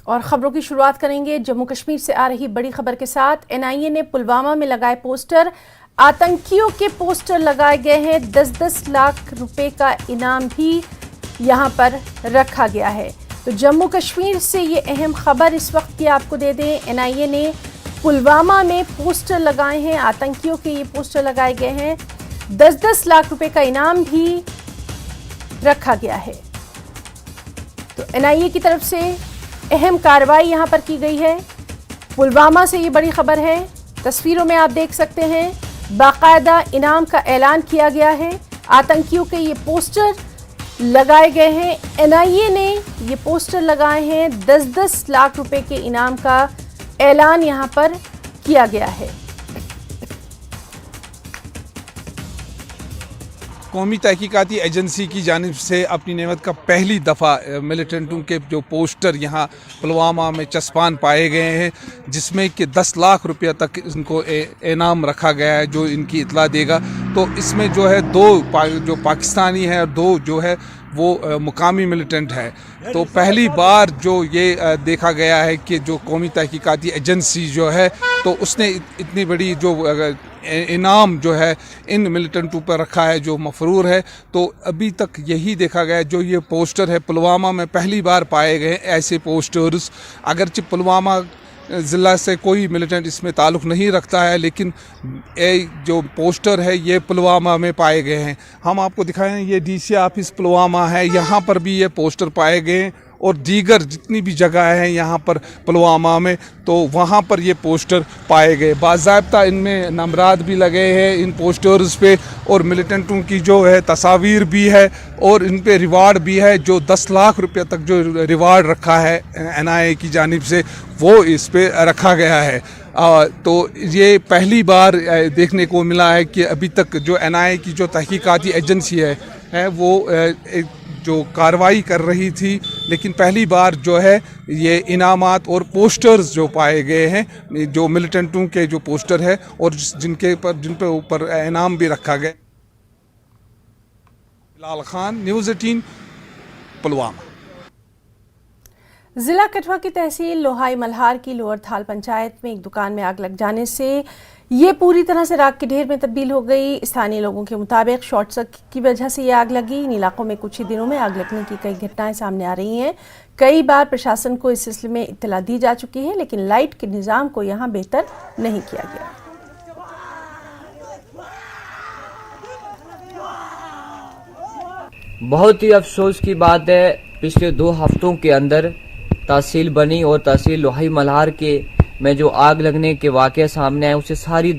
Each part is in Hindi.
और खबरों की शुरुआत करेंगे जम्मू कश्मीर से आ रही बड़ी खबर के साथ। एनआईए ने पुलवामा में लगाए पोस्टर, आतंकियों के पोस्टर लगाए गए हैं। 10-10 लाख रुपए का इनाम भी यहां पर रखा गया है। तो जम्मू कश्मीर से ये अहम खबर इस वक्त की आपको दे दें। एनआईए ने पुलवामा में पोस्टर लगाए हैं, आतंकियों के ये पोस्टर लगाए गए हैं। 10-10 लाख रुपए का इनाम भी रखा गया है। तो एनआईए की तरफ से अहम कार्रवाई यहां पर की गई है। पुलवामा से ये बड़ी खबर है। तस्वीरों में आप देख सकते हैं, बाकायदा इनाम का ऐलान किया गया है। आतंकियों के ये पोस्टर लगाए गए हैं। एनआईए ने ये पोस्टर लगाए हैं। 10-10 लाख रुपए के इनाम का ऐलान यहां पर किया गया है। कौमी तहकीकाती एजेंसी की जानिब से अपनी नेमत का पहली दफ़ा मिलिटेंटों के जो पोस्टर यहाँ पुलवामा में चस्पान पाए गए हैं, जिसमें कि 10 लाख रुपया तक इनको इनाम रखा गया है, जो इनकी इतला देगा। तो इसमें जो है जो पाकिस्तानी है और 2 जो है वो मुकामी मिलिटेंट है। तो पहली बार जो ये देखा गया है कि जो कौमी तहकीकाती एजेंसी जो है, तो उसने इतनी बड़ी जो इनाम जो है इन मिलिटेंटों पर रखा है जो मफरूर है। तो अभी तक यही देखा गया, जो ये पोस्टर है पुलवामा में पहली बार पाए गए ऐसे पोस्टर्स। अगरचे पुलवामा ज़िला से कोई मिलिटेंट इसमें ताल्लुक़ नहीं रखता है, लेकिन जो पोस्टर है ये पुलवामा में पाए गए हैं। हम आपको दिखाएं, ये डीसी ऑफिस पुलवामा है, यहाँ पर भी ये पोस्टर पाए गए हैं और दीगर जितनी भी जगह हैं यहाँ पर पुलवामा में, तो वहाँ पर ये पोस्टर पाए गए। बाज़ाब्ता इनमें नंबरात भी लगे हैं इन पोस्टर्स पे, और मिलिटेंटों की जो है तस्वीर भी है और इन पे रिवार्ड भी है। जो 10 लाख रुपये तक जो रिवार्ड रखा है एनआईए की जानिब से, वो इस पे रखा गया है। तो ये पहली बार देखने को मिला है कि अभी तक जो एनआईए की जो तहकीकाती एजेंसी है वो जो कार्रवाई कर रही थी, लेकिन पहली बार जो है ये इनामात और पोस्टर्स जो पाए गए हैं, जो मिलिटेंटों के जो पोस्टर है और जिन पे ऊपर इनाम भी रखा गया। बिलाल खान, न्यूज़ 18, पुलवामा। जिला कठुआ की तहसील लोहाई मल्हार की लोअर थाल पंचायत में एक दुकान में आग लग जाने से ये पूरी तरह से राख के ढेर में तब्दील हो गई। स्थानीय लोगों के मुताबिक शॉर्ट सर्किट की वजह से ये आग लगी। इन इलाकों में कुछ ही दिनों में आग लगने की कई घटनाएं सामने आ रही हैं। कई बार प्रशासन को इस सिलसिले में इत्तला दी जा चुकी है, लेकिन लाइट के निज़ाम को यहाँ बेहतर नहीं किया गया। बहुत ही अफसोस की बात है, पिछले 2 हफ्तों के अंदर तहसील बनी और तहसील लोहाई मल्हार के में जो आग लगने के वाक़े सामने आए, उससे सारी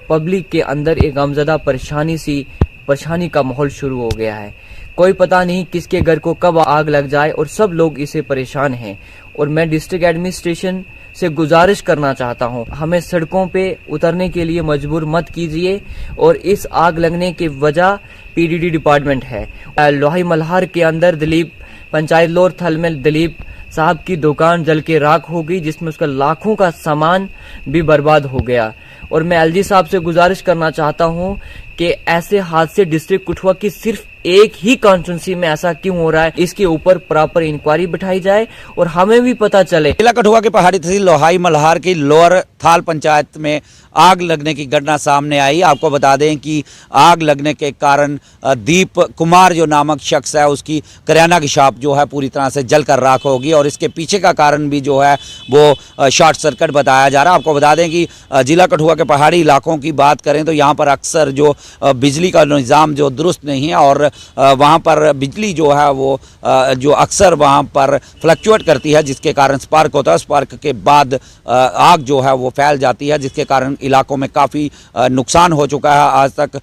पब्लिक के अंदर एक गमज़दा परेशानी का माहौल शुरू हो गया है। कोई पता नहीं किसके घर को कब आग लग जाए और सब लोग इससे परेशान हैं। और मैं डिस्ट्रिक्ट एडमिनिस्ट्रेशन से गुजारिश करना चाहता हूं, हमें सड़कों पे उतरने के लिए मजबूर मत कीजिए। और इस आग लगने की वजह पीडीडी डिपार्टमेंट है। लोहाई मल्हार के अंदर दिलीप पंचायत लोअर थल में दिलीप साहब की दुकान जल के राख हो गई, जिसमें उसका लाखों का सामान भी बर्बाद हो गया। और मैं एलजी साहब से गुजारिश करना चाहता हूं कि ऐसे हादसे डिस्ट्रिक्ट कठुआ की सिर्फ एक ही कॉन्स्टिट्यूंसी में ऐसा क्यों हो रहा है, इसके ऊपर प्रॉपर इंक्वायरी बिठाई जाए और हमें भी पता चले। जिला कठुआ के पहाड़ी तहसील लोहाई मल्हार की लोअर थाल पंचायत में आग लगने की घटना सामने आई। आपको बता दें कि आग लगने के कारण दीप कुमार जो नामक शख्स है, उसकी करियाना की शॉप जो है पूरी तरह से जलकर राख होगी और इसके पीछे का कारण भी जो है वो शॉर्ट सर्किट बताया जा रहा है। आपको बता दें कि जिला कठुआ के पहाड़ी इलाकों की बात करें तो यहाँ पर अक्सर जो बिजली का निज़ाम जो दुरुस्त नहीं है और वहाँ पर बिजली जो है वो जो अक्सर वहाँ पर फ्लक्चुएट करती है, जिसके कारण स्पार्क होता है। स्पार्क के बाद आग जो है वो फैल जाती है, जिसके कारण इलाकों में काफ़ी नुकसान हो चुका है। आज तक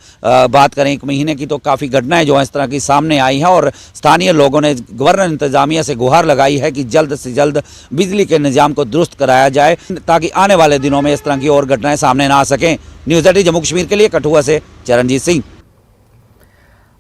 बात करें 1 महीने की तो काफ़ी घटनाएं जो हैं इस तरह की सामने आई हैं और स्थानीय लोगों ने गवर्नर इंतजामिया से गुहार लगाई है कि जल्द से जल्द बिजली के निज़ाम को दुरुस्त कराया जाए, ताकि आने वाले दिनों में इस तरह की और घटनाएं सामने ना आ सकें। न्यूज़ 18 जम्मू कश्मीर के लिए कठुआ से चरणजीत सिंह।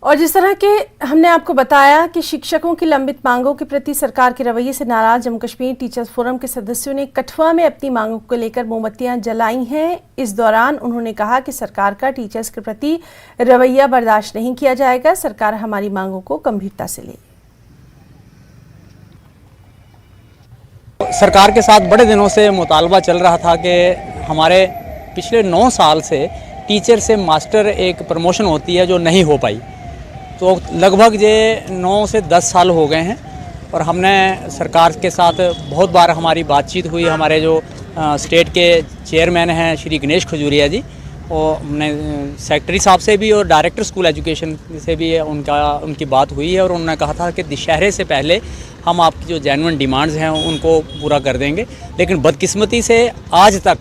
और जिस तरह के हमने आपको बताया कि शिक्षकों की लंबित मांगों के प्रति सरकार के रवैये से नाराज जम्मू कश्मीर टीचर्स फोरम के सदस्यों ने कठुआ में अपनी मांगों को लेकर मोमबत्तियां जलाई हैं। इस दौरान उन्होंने कहा कि सरकार का टीचर्स के प्रति रवैया बर्दाश्त नहीं किया जाएगा। सरकार हमारी मांगों को गंभीरता से ले। सरकार के साथ बड़े दिनों से मुतालबा चल रहा था कि हमारे पिछले 9 साल से टीचर से मास्टर एक प्रमोशन होती है जो नहीं हो पाई। तो लगभग ये 9 से 10 साल हो गए हैं और हमने सरकार के साथ बहुत बार हमारी बातचीत हुई। हमारे जो स्टेट के चेयरमैन हैं श्री गणेश खजूरिया जी, और हमने सेक्रेटरी साहब से भी और डायरेक्टर स्कूल एजुकेशन से भी उनकी बात हुई है और उन्होंने कहा था कि दशहरे से पहले हम आपकी जो जेन्युइन डिमांड्स हैं उनको पूरा कर देंगे। लेकिन बदकिस्मती से आज तक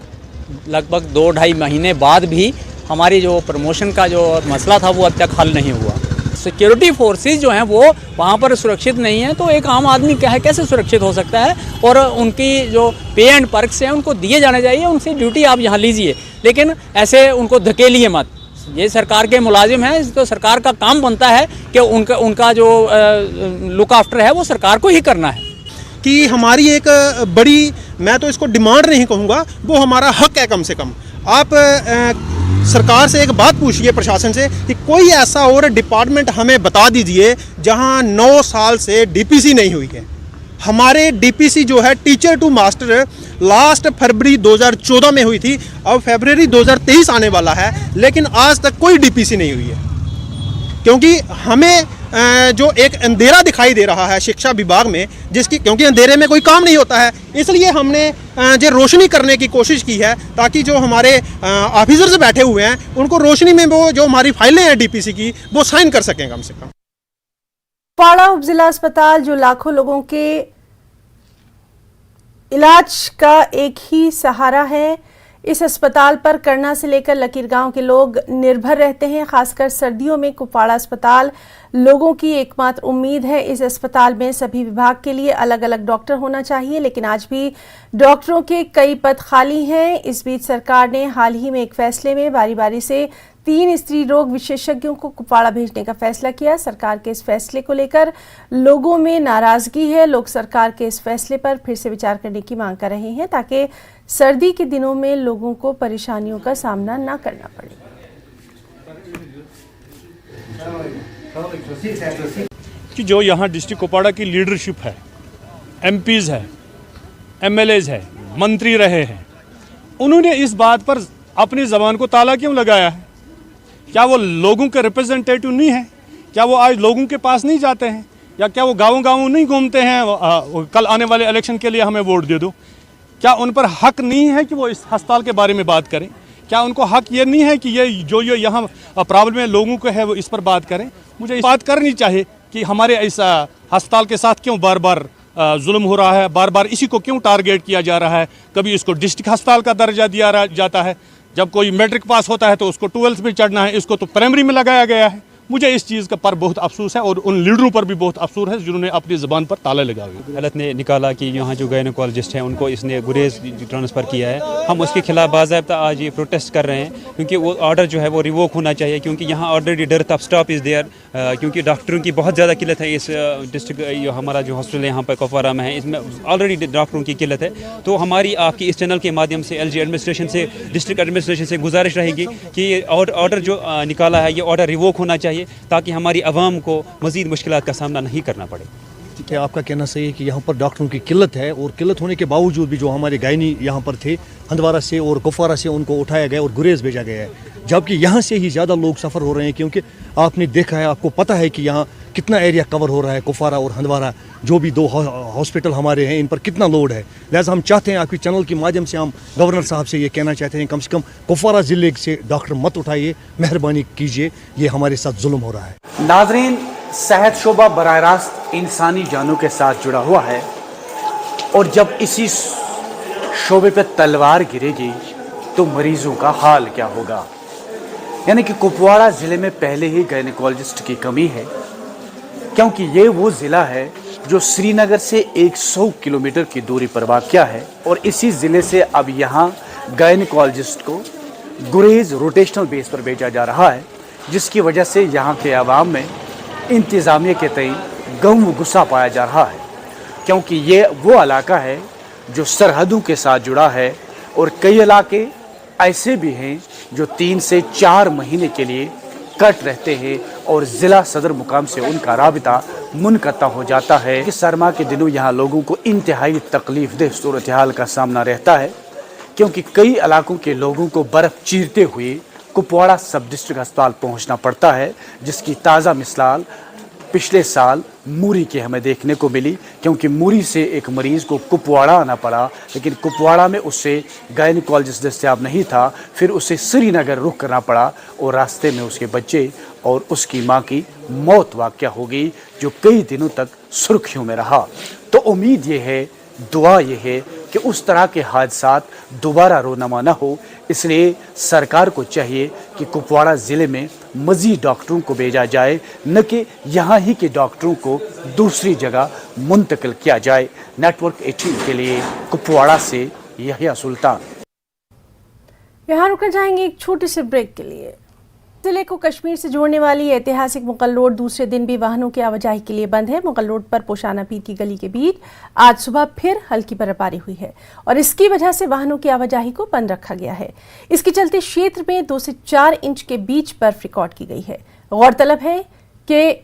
लगभग 2-2.5 महीने बाद भी हमारी जो प्रमोशन का जो मसला था वो अब तक हल नहीं हुआ। सिक्योरिटी फोर्सेस जो हैं वो वहाँ पर सुरक्षित नहीं है, तो एक आम आदमी कैसे सुरक्षित हो सकता है। और उनकी जो पे एंड पर्क्स हैं उनको दिए जाने चाहिए, उनसे ड्यूटी आप यहाँ लीजिए, लेकिन ऐसे उनको धकेलिए मत। ये सरकार के मुलाजिम हैं, तो सरकार का काम बनता है कि उनका जो लुक आफ्टर है वो सरकार को ही करना है। कि हमारी एक बड़ी, मैं तो इसको डिमांड नहीं कहूँगा, वो हमारा हक है। कम से कम आप सरकार से एक बात पूछिए, प्रशासन से, कि कोई ऐसा और डिपार्टमेंट हमें बता दीजिए जहां 9 साल से डीपीसी नहीं हुई है। हमारे डीपीसी जो है टीचर टू मास्टर लास्ट फरवरी 2014 में हुई थी, अब फरवरी 2023 आने वाला है, लेकिन आज तक कोई डीपीसी नहीं हुई है। क्योंकि हमें जो एक अंधेरा दिखाई दे रहा है शिक्षा विभाग में, क्योंकि अंधेरे में कोई काम नहीं होता है, इसलिए हमने जो रोशनी करने की कोशिश की है ताकि जो हमारे ऑफिसर्स बैठे हुए हैं उनको रोशनी में वो जो हमारी फाइलें हैं डीपीसी की वो साइन कर सकें कम से कम। कुपवाड़ा उपजिला अस्पताल जो लाखों लोगों के इलाज का एक ही सहारा है, इस अस्पताल पर करना से लेकर लकीरगांव के लोग निर्भर रहते हैं। खासकर सर्दियों में कुपवाड़ा अस्पताल लोगों की एकमात्र उम्मीद है। इस अस्पताल में सभी विभाग के लिए अलग अलग डॉक्टर होना चाहिए, लेकिन आज भी डॉक्टरों के कई पद खाली हैं। इस बीच सरकार ने हाल ही में एक फैसले में बारी बारी से 3 स्त्री रोग विशेषज्ञों को कुपवाड़ा भेजने का फैसला किया। सरकार के इस फैसले को लेकर लोगों में नाराजगी है। लोग सरकार के इस फैसले पर फिर से विचार करने की मांग कर रहे हैं ताकि सर्दी के दिनों में लोगों को परेशानियों का सामना न करना पड़े। कि जो यहाँ डिस्ट्रिक्ट कुपवाड़ा की लीडरशिप है, एमपीज है, एमएलएज है, मंत्री रहे हैं, उन्होंने इस बात पर अपनी ज़बान को ताला क्यों लगाया है? क्या वो लोगों के रिप्रेजेंटेटिव नहीं है? क्या वो आज लोगों के पास नहीं जाते हैं? या क्या वो गाँव नहीं घूमते हैं, कल आने वाले इलेक्शन के लिए हमें वोट दे दो? क्या उन पर हक नहीं है कि वो इस अस्पताल के बारे में बात करें? क्या उनको हक ये नहीं है कि ये जो यहाँ प्रॉब्लम है लोगों को है वो इस पर बात करें? मुझे इस बात करनी चाहिए कि हमारे इस अस्पताल के साथ क्यों बार बार जुल्म हो रहा है, बार बार इसी को क्यों टारगेट किया जा रहा है। कभी इसको डिस्ट्रिक्ट अस्पताल का दर्जा दिया जाता है, जब कोई मैट्रिक पास होता है तो उसको 12th में चढ़ना है, इसको तो प्राइमरी में लगाया गया है। मुझे इस चीज़ का पर बहुत अफसोस है और उन लीडरों पर भी बहुत अफसोस है जिन्होंने अपनी ज़बान पर ताला लगाए। अदालत ने निकाला कि यहाँ जो गायनोकोलॉजिस्ट हैं उनको इसने गुरेज ट्रांसफ़र किया है। हम उसके खिलाफ बाज़ाब्ता आज ये प्रोटेस्ट कर रहे हैं क्योंकि वो ऑर्डर जो है वो रिवोक होना चाहिए, क्योंकि यहाँ ऑलरेडी डेथ ऑफ स्टाफ इज़ देयर, क्योंकि डॉक्टरों की बहुत ज़्यादा किल्लत है इस डिस्ट्रिक्ट हमारा जो हॉस्पिटल यहाँ पर कुपवाड़ा में है, इसमें ऑलरेडी डॉक्टरों की किल्लत है। तो हमारी आपकी इस चैनल के माध्यम से LG एडमिनिस्ट्रेशन से, डिस्ट्रिक्ट एडमिनिस्ट्रेशन से गुजारिश रहेगी कि ये ऑर्डर जो निकाला है ये ऑर्डर रिवोक होना चाहिए ताकि हमारी आवाम को मज़ीद मुश्किलात का सामना नहीं करना पड़े। क्या आपका कहना सही है कि यहाँ पर डॉक्टरों की किल्लत है और किल्लत होने के बावजूद भी जो हमारे गायनी यहाँ पर थे हंदवारा से और कुपवाड़ा से उनको उठाया गया और गुरेज भेजा गया है, जबकि यहाँ से ही ज़्यादा लोग सफ़र हो रहे हैं? क्योंकि आपने देखा है, आपको पता है कि यहाँ कितना एरिया कवर हो रहा है, कुपवाड़ा और हंदवारा जो भी 2 हॉस्पिटल हमारे हैं इन पर कितना लोड है। लिहाजा हम चाहते हैं आपकी चैनल के माध्यम से हम गवर्नर साहब से ये कहना चाहते हैं कम से कम कुपवाड़ा ज़िले से डॉक्टर मत उठाइए, मेहरबानी कीजिए, ये हमारे साथ जुल्म हो रहा है। नाजरीन, सेहत शोबा बराह रास्त इंसानी जानों के साथ जुड़ा हुआ है और जब इसी शोबे पर तलवार गिरेगी तो मरीजों का हाल क्या होगा। यानी कि कुपवाड़ा ज़िले में पहले ही गायनेकोलॉजिस्ट की कमी है, क्योंकि ये वो ज़िला है जो श्रीनगर से 100 किलोमीटर की दूरी पर वाक़या है और इसी ज़िले से अब यहाँ गायनेकोलॉजिस्ट को गुरेज रोटेशनल बेस पर भेजा जा रहा है, जिसकी वजह से यहाँ के आवाम में इंतज़ामिया के तई गम गुस्सा पाया जा रहा है, क्योंकि ये वो इलाका है जो सरहदों के साथ जुड़ा है और कई इलाके ऐसे भी हैं जो 3 से 4 महीने के लिए कट रहते हैं और ज़िला सदर मुकाम से उनका राबिता मुनक़ता हो जाता है कि सरमा के दिनों यहाँ लोगों को इंतहाई तकलीफ देह सूरत हाल का सामना रहता है, क्योंकि कई इलाकों के लोगों को बर्फ़ चीरते हुए कुपवाड़ा सब डिस्ट्रिक्ट अस्पताल पहुँचना पड़ता है, जिसकी ताज़ा मिसाल पिछले साल मूरी के हमें देखने को मिली, क्योंकि मूरी से एक मरीज़ को कुपवाड़ा आना पड़ा, लेकिन कुपवाड़ा में उससे गायनिकोलॉजिस्ट दस्तयाब नहीं था, फिर उसे श्रीनगर रुख करना पड़ा और रास्ते में उसके बच्चे और उसकी मां की मौत वाक़या हो गई, जो कई दिनों तक सुर्खियों में रहा। तो उम्मीद ये है, दुआ ये है कि उस तरह के हादसात दोबारा रोनमा न हो, इसलिए सरकार को चाहिए कि कुपवाड़ा ज़िले में मज़ीद डॉक्टरों को भेजा जाए, न कि यहाँ ही के डॉक्टरों को दूसरी जगह मुंतकिल किया जाए। नेटवर्क 18 के लिए कुपवाड़ा से यहिया सुल्तान। यहाँ रुकना चाहेंगे एक छोटे से ब्रेक के लिए। जिले को कश्मीर से जोड़ने वाली ऐतिहासिक मुगल रोड दूसरे दिन भी वाहनों की आवाजाही के लिए बंद है। मुगल रोड पर पोशाना पीर की गली के बीच आज सुबह फिर हल्की बर्फबारी हुई है और इसकी वजह से वाहनों की आवाजाही को बंद रखा गया है। इसके चलते क्षेत्र में 2 से 4 इंच के बीच बर्फ रिकॉर्ड की गई है। गौरतलब है कि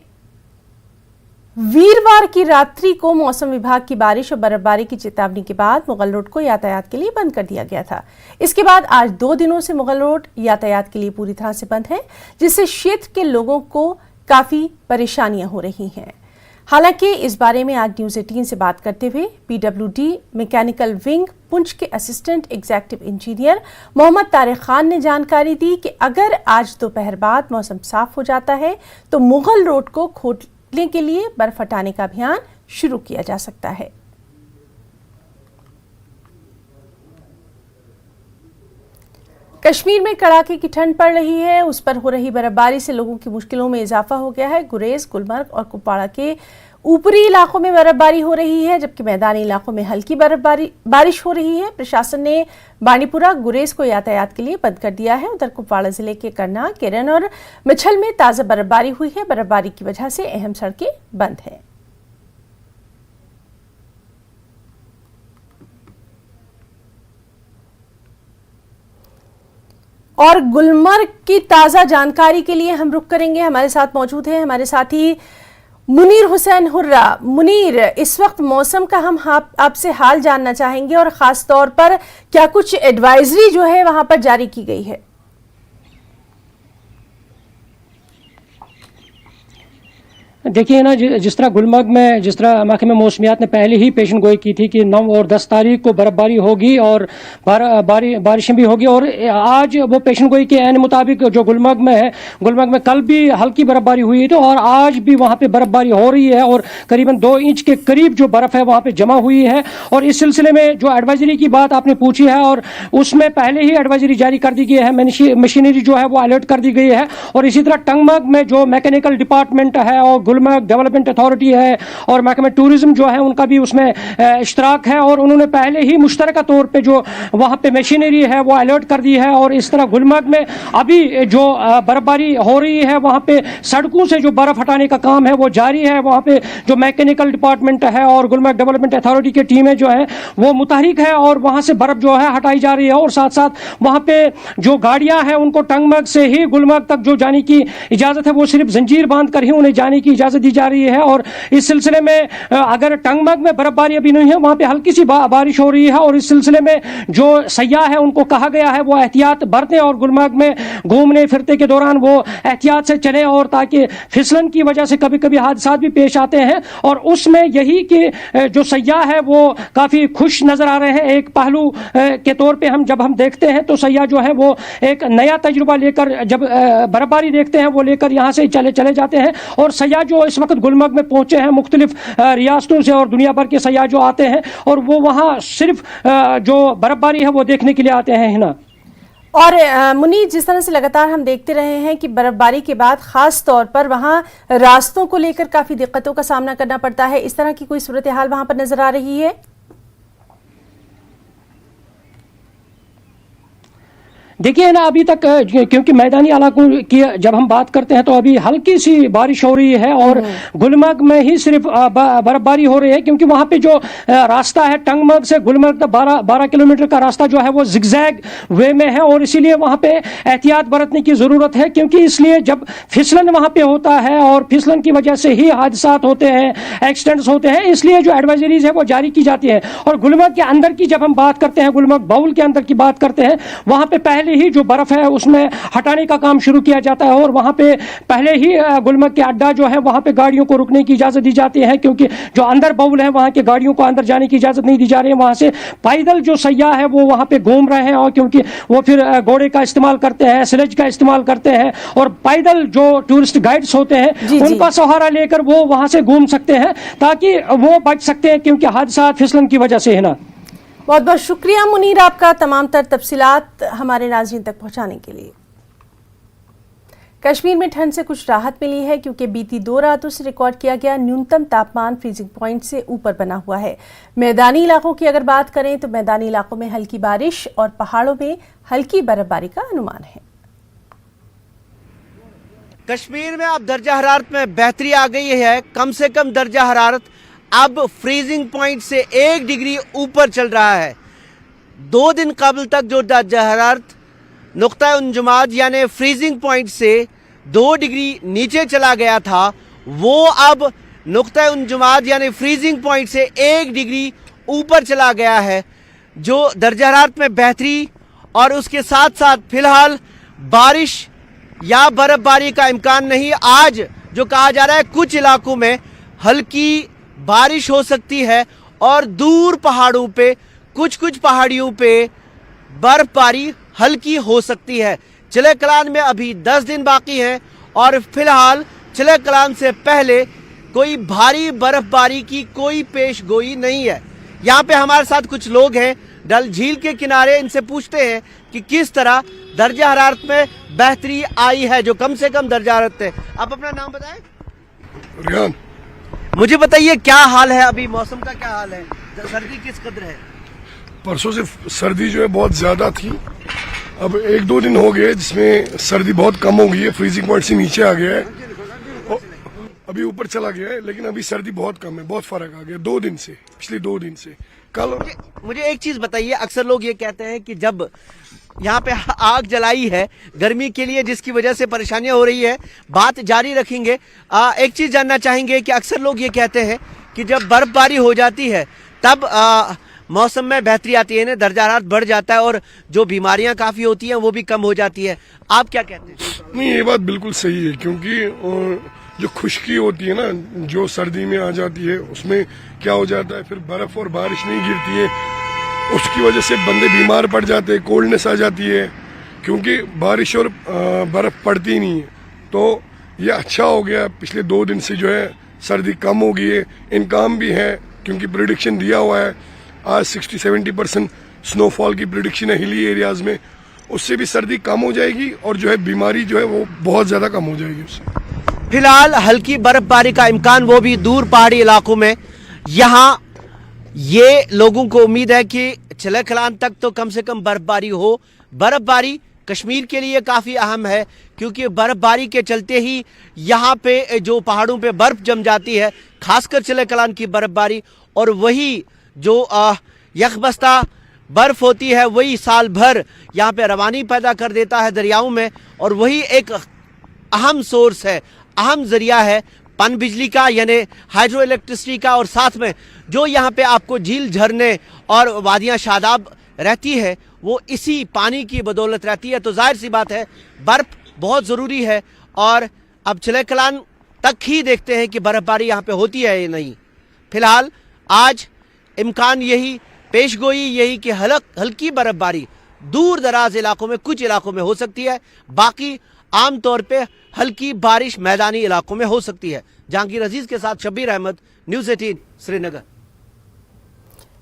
वीरवार की रात्रि को मौसम विभाग की बारिश और बर्फबारी की चेतावनी के बाद मुगल रोड को यातायात के लिए बंद कर दिया गया था। इसके बाद आज 2 दिनों से मुगल रोड यातायात के लिए पूरी तरह से बंद है, जिससे क्षेत्र के लोगों को काफी परेशानियां हो रही हैं। हालांकि इस बारे में आज न्यूज़ 18 से बात करते हुए PWD मैकेनिकल विंग पुंछ के assistant executive engineer Mohammad Tariq Khan ने जानकारी दी कि अगर आज दोपहर बाद मौसम साफ हो जाता है तो मुगल रोड को खोलने के लिए बर्फ हटाने का अभियान शुरू किया जा सकता है। कश्मीर में कड़ाके की ठंड पड़ रही है, उस पर हो रही बर्फबारी से लोगों की मुश्किलों में इजाफा हो गया है। गुरेज, गुलमर्ग और कुपवाड़ा के ऊपरी इलाकों में बर्फबारी हो रही है, जबकि मैदानी इलाकों में हल्की बारिश हो रही है। प्रशासन ने बानीपुरा, गुरेज को यातायात के लिए बंद कर दिया है। उधर कुपवाड़ा जिले के करना, केरन और मिछल में ताज़ा बर्फबारी हुई है। बर्फबारी की वजह से अहम सड़कें बंद हैं। और गुलमर्ग की ताज़ा जानकारी के लिए हम रुख करेंगे। हमारे साथ मौजूद हैं हमारे साथी मुनीर हुसैन हुर्रा। मुनीर, इस वक्त मौसम का हम आपसे हाल जानना चाहेंगे और ख़ास तौर पर क्या कुछ एडवाइजरी जो है वहां पर जारी की गई है? देखिए ना, जिस तरह गुलमर्ग में जिस तरह महकमे मौसमियात ने पहले ही पेशन गोई की थी कि 9 और 10 तारीख को बर्फबारी होगी और बारिशें भी होगी, और आज वो पेशन गोई के ऐन मुताबिक जो गुलमर्ग में है, गुलमर्ग में कल भी हल्की बर्फबारी हुई थी और आज भी वहाँ पे बर्फबारी हो रही है और करीबन 2 इंच के करीब जो बर्फ है वहाँ पे जमा हुई है। और इस सिलसिले में जो एडवाइजरी की बात आपने पूछी है, और उसमें पहले ही एडवाइजरी जारी कर दी गई है, मशीनरी जो है वो अलर्ट कर दी गई है। और इसी तरह टंगमर्ग में जो मैकेनिकल डिपार्टमेंट है और गुलमर्ग डेवलपमेंट अथॉरिटी है और महकमा टूरिज्म जो है उनका भी उसमें इश्तराक है, और उन्होंने पहले ही मुश्तरका तौर पे जो वहाँ पे मशीनरी है वो अलर्ट कर दी है। और इस तरह गुलमर्ग में अभी जो बर्फबारी हो रही है, वहाँ पे सड़कों से जो बर्फ हटाने का काम है वो जारी है। वहाँ पे जो मैकेनिकल डिपार्टमेंट है और गुलमर्ग डेवलपमेंट अथॉरिटी की टीमें जो है वो मुतहरिक है और वहाँ से बर्फ जो है हटाई जा रही है। और साथ साथ वहाँ पे जो गाड़ियाँ हैं उनको टंगमर्ग से ही गुलमर्ग तक जो जाने की इजाज़त है वो सिर्फ जंजीर बांध कर ही उन्हें जाने की इजाज़त दी जा रही है। और इस सिलसिले में अगर टंगमर्ग में बर्फबारी अभी नहीं है, वहाँ पे हल्की सी बारिश हो रही है, और इस सिलसिले में जो सयाह है उनको कहा गया है वो एहतियात बरतें और गुलमर्ग में घूमने फिरते के दौरान वो एहतियात से चलें, और ताकि फिसलन की वजह से कभी कभी हादसा भी पेश आते हैं। और उसमें यही कि जो सयाह है वो काफ़ी खुश नज़र आ रहे हैं। एक पहलू के तौर पर जब हम देखते हैं तो सयाह जो है वो एक नया तजुर्बा लेकर जब बर्फबारी देखते हैं वो लेकर यहाँ से चले जाते हैं। और सयाह जो इस वक्त गुलमर्ग में पहुंचे हैं मुख्तलिफ रियासतों से और दुनिया भर के सयाह जो आते हैं, और वो वहाँ सिर्फ जो बर्फबारी है वो देखने के लिए आते हैं ना। और मुनीर, जिस तरह से लगातार हम देखते रहे हैं कि बर्फबारी के बाद खास तौर पर वहाँ रास्तों को लेकर काफ़ी दिक्कतों का सामना करना पड़ता है, इस तरह की कोई सूरत हाल वहाँ पर नजर आ रही है? देखिए ना, अभी तक क्योंकि मैदानी इलाकों की जब हम बात करते हैं तो अभी हल्की सी बारिश हो रही है और गुलमर्ग में ही सिर्फ बर्फबारी हो रही है, क्योंकि वहां पे जो रास्ता है टंगमर्ग से गुलमर्ग तक 12 किलोमीटर का रास्ता जो है वो जिगजैग वे में है और इसीलिए वहां पे एहतियात बरतने की जरूरत है, क्योंकि इसलिए जब फिसलन वहां पे होता है और फिसलन की वजह से ही हादसा होते हैं, एक्सीडेंट्स होते हैं, इसलिए जो एडवाइजरीज है वो जारी की जाती है। और गुलमर्ग के अंदर की जब हम बात करते हैं, गुलमर्ग बाउल के अंदर की बात करते हैं, वहां पे पहले ही जो बर्फ है उसमें हटाने का काम शुरू किया जाता है और वहां पे पहले ही गुलमर्ग के अड्डा जो है वहां पे गाड़ियों को रुकने की इजाजत दी जाती है, क्योंकि जो अंदर बाउल है वहां के गाड़ियों को अंदर जाने की इजाजत नहीं दी जा रही है। वहां से पैदल जो सयाह है वो वहां पे घूम रहे हैं और क्योंकि वो फिर घोड़े का इस्तेमाल करते हैं, स्लेज का इस्तेमाल करते हैं और पैदल जो टूरिस्ट गाइड्स होते हैं उनका सहारा लेकर वो वहां से घूम सकते हैं ताकि वो बच सकते हैं, क्योंकि हादसा फिसलन की वजह से है ना। बहुत बहुत शुक्रिया मुनीर आपका तमाम तर तफसीलात हमारे नाज़रीन तक पहुंचाने के लिए। कश्मीर में ठंड से कुछ राहत मिली है, क्योंकि बीती 2 रातों से रिकॉर्ड किया गया न्यूनतम तापमान फ्रीजिंग पॉइंट से ऊपर बना हुआ है। मैदानी इलाकों की अगर बात करें तो मैदानी इलाकों में हल्की बारिश और पहाड़ों में हल्की बर्फबारी का अनुमान है। कश्मीर में अब दर्जा हरारत में बेहतरी आ गई है। कम से कम दर्जा हरारत अब फ्रीजिंग पॉइंट से 1 डिग्री ऊपर चल रहा है। 2 दिन कबल तक जो दर्जा हरारत नुक्ता उन्जुमात यानी फ्रीजिंग पॉइंट से 2 डिग्री नीचे चला गया था, वो अब नुक्ता उन्जुमात यानी फ्रीजिंग पॉइंट से 1 डिग्री ऊपर चला गया है, जो दर्जा हरारत में बेहतरी और उसके साथ साथ फिलहाल बारिश या बर्फबारी का इम्कान नहीं। आज जो कहा जा रहा है कुछ इलाकों में हल्की बारिश हो सकती है और दूर पहाड़ों पे कुछ पहाड़ियों पे बर्फबारी हल्की हो सकती है। चिले कलान में अभी 10 दिन बाकी हैं और फिलहाल चिले कलान से पहले कोई भारी बर्फबारी की कोई पेश गोई नहीं है। यहाँ पे हमारे साथ कुछ लोग हैं डल झील के किनारे, इनसे पूछते हैं कि किस तरह दर्जा हरारत में बेहतरी आई है, जो कम से कम दर्जा हरारत है। आप अपना नाम बताएं। रियान। मुझे बताइए क्या हाल है, अभी मौसम का क्या हाल है, सर्दी किस कदर है? परसों से सर्दी जो है बहुत ज्यादा थी, अब 1-2 दिन हो गए जिसमें सर्दी बहुत कम हो गई है, फ्रीजिंग पॉइंट से नीचे आ गया है, अभी ऊपर चला गया है, लेकिन अभी सर्दी बहुत कम है, बहुत फर्क आ गया 2 दिन से, पिछले 2 दिन से। कल मुझे एक चीज बताइए, अक्सर लोग ये कहते हैं कि जब यहाँ पे आग जलाई है गर्मी के लिए जिसकी वजह से परेशानियां हो रही है, बात जारी रखेंगे। एक चीज जानना चाहेंगे कि अक्सर लोग ये कहते हैं कि जब बर्फबारी हो जाती है तब मौसम में बेहतरी आती है, दर्जा हरारत बढ़ जाता है और जो बीमारियां काफी होती हैं वो भी कम हो जाती है। आप क्या कहते हैं? नहीं, ये बात बिल्कुल सही है, क्योंकि जो खुश्की होती है ना, जो सर्दी में आ जाती है, उसमें क्या हो जाता है, फिर बर्फ और बारिश नहीं गिरती है, उसकी वजह से बंदे बीमार पड़ जाते हैं, कोल्डनेस आ जाती है, क्योंकि बारिश और बर्फ पड़ती नहीं है। तो ये अच्छा हो गया, पिछले 2 दिन से जो है सर्दी कम हो गई है। इनकाम भी है, क्योंकि प्रेडिक्शन दिया हुआ है, आज 60-70% स्नोफॉल की प्रेडिक्शन है हिली एरियाज में, उससे भी सर्दी कम हो जाएगी और जो है बीमारी जो है वो बहुत ज्यादा कम हो जाएगी उससे। फिलहाल हल्की बर्फबारी का इम्कान, वो भी दूर पहाड़ी इलाकों में। यहाँ ये लोगों को उम्मीद है कि चिले कलान तक तो कम से कम बर्फबारी हो। बर्फबारी कश्मीर के लिए काफ़ी अहम है, क्योंकि बर्फबारी के चलते ही यहाँ पे जो पहाड़ों पे बर्फ जम जाती है, खासकर चिले कलान की बर्फबारी, और वही जो यखबस्ता बर्फ होती है वही साल भर यहाँ पे रवानी पैदा कर देता है दरियाओं में, और वही एक अहम सोर्स है, अहम जरिया है पन बिजली का, यानी हाइड्रो इलेक्ट्रिसिटी का, और साथ में जो यहाँ पे आपको झील झरने और वादियाँ शादाब रहती है वो इसी पानी की बदौलत रहती है। तो जाहिर सी बात है बर्फ बहुत ज़रूरी है, और अब चिले कलान तक ही देखते हैं कि बर्फबारी यहाँ पे होती है या नहीं। फिलहाल आज इम्कान यही, पेश गोई यही कि हल्की बर्फबारी दूर दराज इलाकों में, कुछ इलाकों में हो सकती है, बाकी आमतौर पे हल्की बारिश मैदानी इलाकों में हो सकती है। जहांगीर अजीज के साथ शब्बीर अहमद, न्यूज़ 18 श्रीनगर।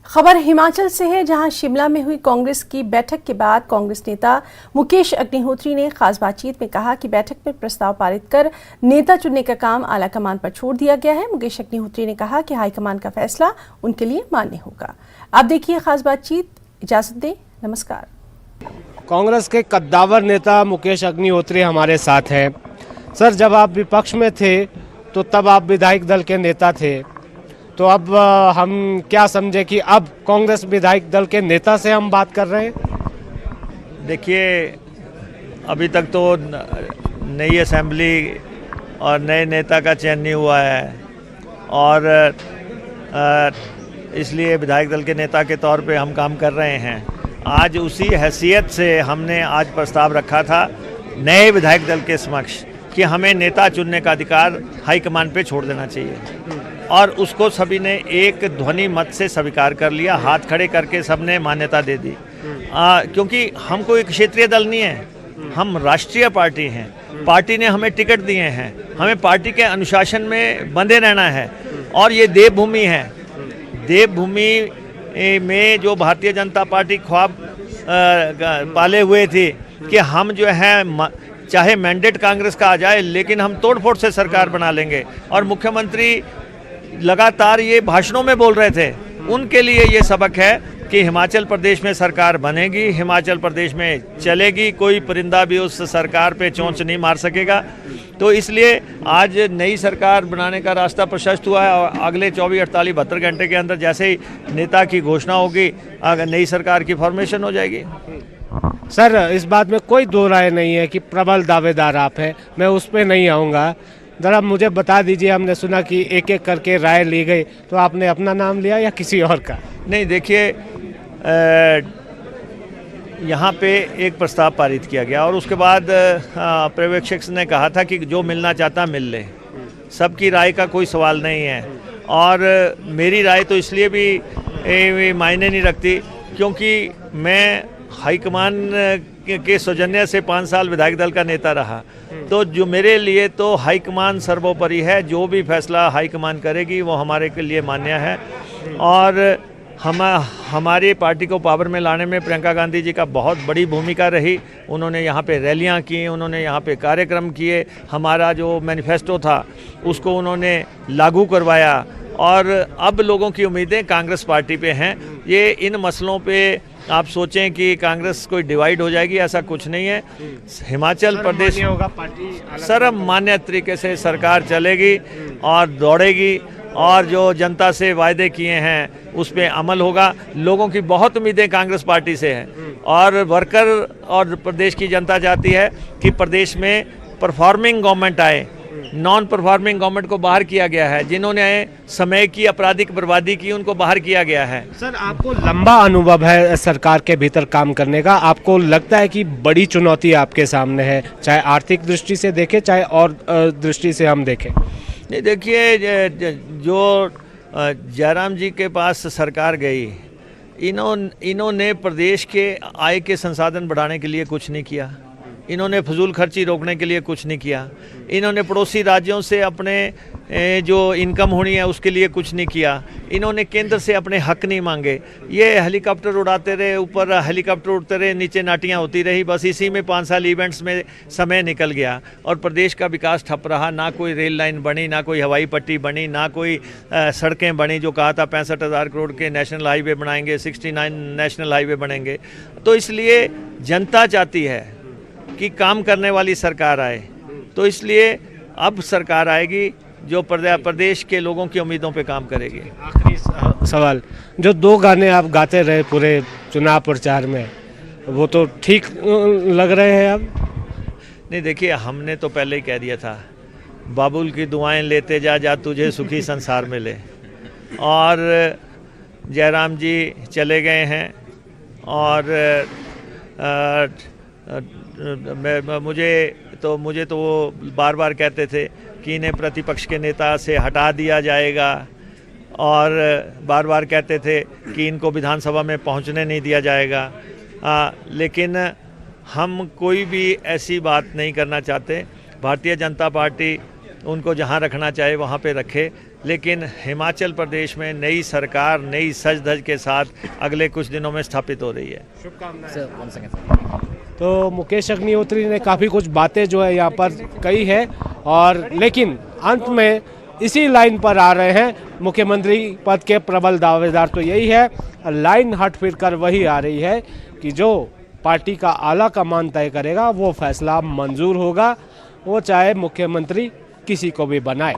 खबर हिमाचल से है, जहां शिमला में हुई कांग्रेस की बैठक के बाद कांग्रेस नेता मुकेश अग्निहोत्री ने खास बातचीत में कहा कि बैठक में प्रस्ताव पारित कर नेता चुनने का काम आला कमान पर छोड़ दिया गया है। मुकेश अग्निहोत्री ने कहा कि हाईकमान का फैसला उनके लिए मान्य होगा। आप देखिए खास बातचीत। इजाजत दें, नमस्कार। कांग्रेस के कद्दावर नेता मुकेश अग्निहोत्री हमारे साथ हैं। सर, जब आप विपक्ष में थे तो तब आप विधायक दल के नेता थे, तो अब हम क्या समझे कि अब कांग्रेस विधायक दल के नेता से हम बात कर रहे हैं? देखिए, अभी तक तो नई असेंबली और नए नेता का चयन नहीं हुआ है और इसलिए विधायक दल के नेता के तौर पे हम काम कर रहे हैं। आज उसी हैसियत से हमने आज प्रस्ताव रखा था नए विधायक दल के समक्ष कि हमें नेता चुनने का अधिकार हाईकमान पे छोड़ देना चाहिए और उसको सभी ने एक ध्वनि मत से स्वीकार कर लिया, हाथ खड़े करके सबने मान्यता दे दी। क्योंकि हम कोई क्षेत्रीय दल नहीं है, हम राष्ट्रीय पार्टी हैं। पार्टी ने हमें टिकट दिए हैं, हमें पार्टी के अनुशासन में बंधे रहना है और ये देवभूमि है। देवभूमि में जो भारतीय जनता पार्टी ख्वाब पाले हुए थे कि हम जो है चाहे मैंडेट कांग्रेस का आ जाए लेकिन हम तोड़फोड़ से सरकार बना लेंगे, और मुख्यमंत्री लगातार ये भाषणों में बोल रहे थे, उनके लिए ये सबक है कि हिमाचल प्रदेश में सरकार बनेगी, हिमाचल प्रदेश में चलेगी, कोई परिंदा भी उस सरकार पे चोंच नहीं मार सकेगा। तो इसलिए आज नई सरकार बनाने का रास्ता प्रशस्त हुआ है और अगले 24, 48, 72 घंटे के अंदर जैसे ही नेता की घोषणा होगी नई सरकार की फॉर्मेशन हो जाएगी। सर, इस बात में कोई दो राय नहीं है कि प्रबल दावेदार आप हैं, मैं उस पर नहीं आऊँगा। ज़रा मुझे बता दीजिए, हमने सुना कि एक एक करके राय ली गई, तो आपने अपना नाम लिया या किसी और का? नहीं, देखिए, यहाँ पे एक प्रस्ताव पारित किया गया और उसके बाद पर्यवेक्षक ने कहा था कि जो मिलना चाहता मिल ले, सबकी राय का कोई सवाल नहीं है। और मेरी राय तो इसलिए भी मायने नहीं रखती क्योंकि मैं हाईकमान के सौजन्य से 5 साल विधायक दल का नेता रहा, तो जो मेरे लिए तो हाईकमान सर्वोपरि है। जो भी फैसला हाईकमान करेगी वो हमारे के लिए मान्य है और हमारी पार्टी को पावर में लाने में प्रियंका गांधी जी का बहुत बड़ी भूमिका रही। उन्होंने यहाँ पे रैलियाँ की, उन्होंने यहाँ पे कार्यक्रम किए, हमारा जो मैनिफेस्टो था उसको उन्होंने लागू करवाया और अब लोगों की उम्मीदें कांग्रेस पार्टी पे हैं। ये इन मसलों पे आप सोचें कि कांग्रेस कोई डिवाइड हो जाएगी, ऐसा कुछ नहीं है। हिमाचल प्रदेश होगा पार्टी सर्वमान्य तरीके से सरकार चलेगी और दौड़ेगी और जो जनता से वायदे किए हैं उस पर अमल होगा। लोगों की बहुत उम्मीदें कांग्रेस पार्टी से हैं और वर्कर और प्रदेश की जनता चाहती है कि प्रदेश में परफॉर्मिंग गवर्नमेंट आए। नॉन परफॉर्मिंग गवर्नमेंट को बाहर किया गया है, जिन्होंने समय की आपराधिक बर्बादी की उनको बाहर किया गया है। सर, आपको लंबा अनुभव है सरकार के भीतर काम करने का, आपको लगता है कि बड़ी चुनौती आपके सामने है, चाहे आर्थिक दृष्टि से देखें चाहे और दृष्टि से हम देखें? नहीं, देखिए, जो जयराम जी के पास सरकार गई, इन्होंने प्रदेश के आय के संसाधन बढ़ाने के लिए कुछ नहीं किया, इन्होंने फजूल खर्ची रोकने के लिए कुछ नहीं किया, इन्होंने पड़ोसी राज्यों से अपने जो इनकम होनी है उसके लिए कुछ नहीं किया, इन्होंने केंद्र से अपने हक नहीं मांगे। ये हेलीकॉप्टर उड़ाते रहे, ऊपर हेलीकॉप्टर उड़ते रहे, नीचे नाटियाँ होती रही, बस इसी में 5 साल इवेंट्स में समय निकल गया और प्रदेश का विकास ठप रहा। ना कोई रेल लाइन बनी, ना कोई हवाई पट्टी बनी, ना कोई सड़कें बनी। जो कहा था 65,000 करोड़ के नेशनल हाईवे बनाएंगे, 69 नेशनल हाईवे बनेंगे। तो इसलिए जनता चाहती है कि काम करने वाली सरकार आए, तो इसलिए अब सरकार आएगी जो प्रदेश के लोगों की उम्मीदों पे काम करेगी। आखिरी सवाल, जो 2 गाने आप गाते रहे पूरे चुनाव प्रचार में, वो तो ठीक लग रहे हैं अब? नहीं, देखिए, हमने तो पहले ही कह दिया था, बाबुल की दुआएं लेते जा तुझे सुखी संसार मिले। और जयराम जी चले गए हैं और मुझे तो वो बार बार कहते थे कि इन्हें प्रतिपक्ष के नेता से हटा दिया जाएगा और बार बार कहते थे कि इनको विधानसभा में पहुंचने नहीं दिया जाएगा। लेकिन हम कोई भी ऐसी बात नहीं करना चाहते। भारतीय जनता पार्टी उनको जहां रखना चाहे वहां पे रखे, लेकिन हिमाचल प्रदेश में नई सरकार नई सज धज के साथ अगले कुछ दिनों में स्थापित हो रही है। शुभकामनाएं। तो मुकेश अग्निहोत्री ने काफ़ी कुछ बातें जो है यहाँ पर कही है और लेकिन अंत में इसी लाइन पर आ रहे हैं मुख्यमंत्री पद के प्रबल दावेदार। तो यही है, लाइन हट फिर कर वही आ रही है कि जो पार्टी का आला कमान तय करेगा, वो फैसला मंजूर होगा, वो चाहे मुख्यमंत्री किसी को भी बनाए।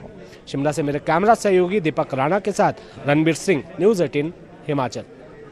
शिमला से मेरे कैमरा सहयोगी दीपक राणा के साथ रणबीर सिंह, न्यूज़ 18 हिमाचल।